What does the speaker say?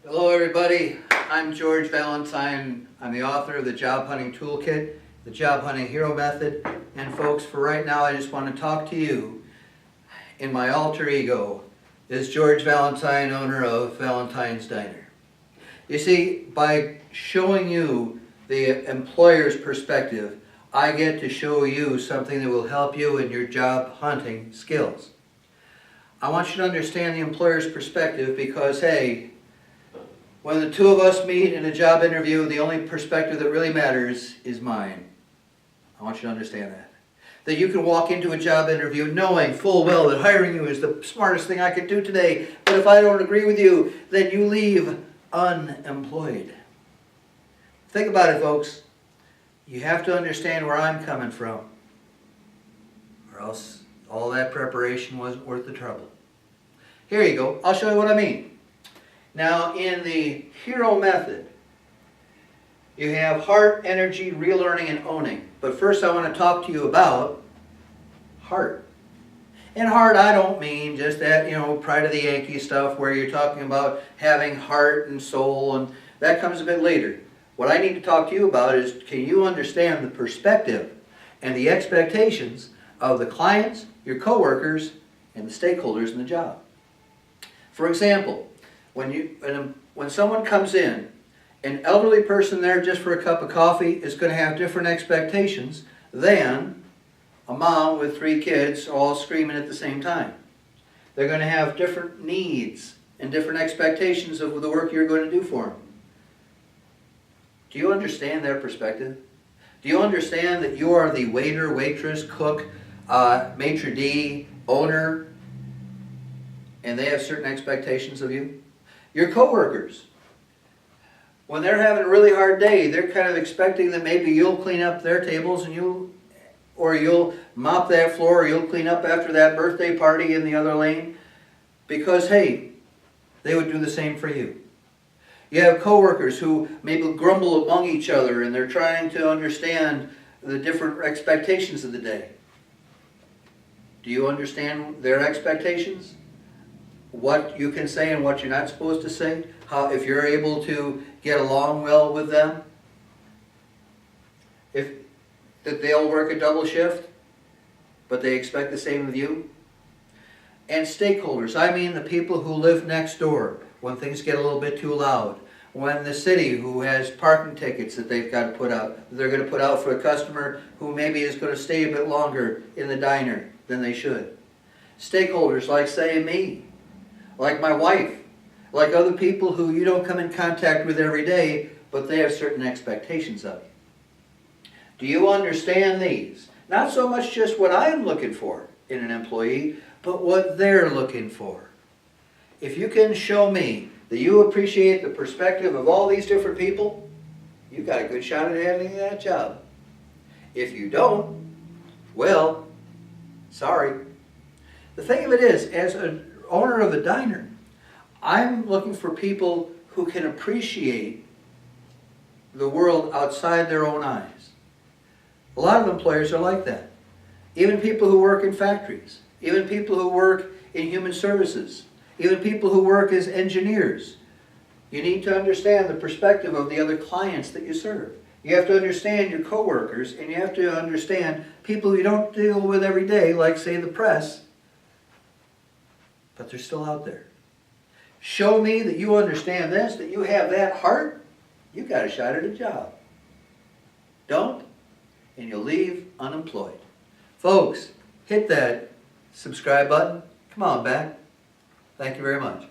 Hello everybody, I'm George Valentine. I'm the author of the Job Hunting Toolkit, the Job Hunting Hero Method, and folks, for right now I just want to talk to you in my alter ego is George Valentine, owner of Valentine's Diner. You see, by showing you the employer's perspective, I get to show you something that will help you in your job hunting skills. I want you to understand the employer's perspective because, hey, when the two of us meet in a job interview, the only perspective that really matters is mine. I want you to understand that. That you can walk into a job interview knowing full well that hiring you is the smartest thing I could do today, but if I don't agree with you, then you leave unemployed. Think about it, folks. You have to understand where I'm coming from, or else all that preparation wasn't worth the trouble. Here you go. I'll show you what I mean. Now, in the HERO method, you have heart, energy, relearning, and owning. But first I want to talk to you about heart. And heart, I don't mean just that, pride of the Yankee stuff where you're talking about having heart and soul, and that comes a bit later. What I need to talk to you about is, can you understand the perspective and the expectations of the clients, your coworkers, and the stakeholders in the job? For example, when someone comes in, an elderly person there just for a cup of coffee is going to have different expectations than a mom with 3 kids all screaming at the same time. They're going to have different needs and different expectations of the work you're going to do for them. Do you understand their perspective? Do you understand that you are the waiter, waitress, cook, maitre d', owner, and they have certain expectations of you? Your coworkers, when they're having a really hard day, they're kind of expecting that maybe you'll clean up their tables and you'll mop that floor, or you'll clean up after that birthday party in the other lane, because hey, they would do the same for you. You have coworkers who maybe grumble among each other and they're trying to understand the different expectations of the day. Do you understand their expectations? What you can say and what you're not supposed to say? How, if you're able to get along well with them? That they'll work a double shift, but they expect the same of you? And stakeholders, I mean the people who live next door when things get a little bit too loud. When the city who has parking tickets that they've got to put out, they're going to put out for a customer who maybe is going to stay a bit longer in the diner than they should. Stakeholders like, say, me, like my wife, like other people who you don't come in contact with every day, but they have certain expectations of you. Do you understand these? Not so much just what I'm looking for in an employee, but what they're looking for. If you can show me that you appreciate the perspective of all these different people, you've got a good shot at having that job. If you don't, well, sorry. The thing of it is, as an owner of a diner, I'm looking for people who can appreciate the world outside their own eyes. A lot of employers are like that. Even people who work in factories, even people who work in human services, even people who work as engineers. You need to understand the perspective of the other clients that you serve. You have to understand your coworkers, and you have to understand people you don't deal with every day, like, say, the press, but they're still out there. Show me that you understand this, that you have that heart, you've got a shot at a job. Don't, and you'll leave unemployed. Folks, hit that subscribe button. Come on back. Thank you very much.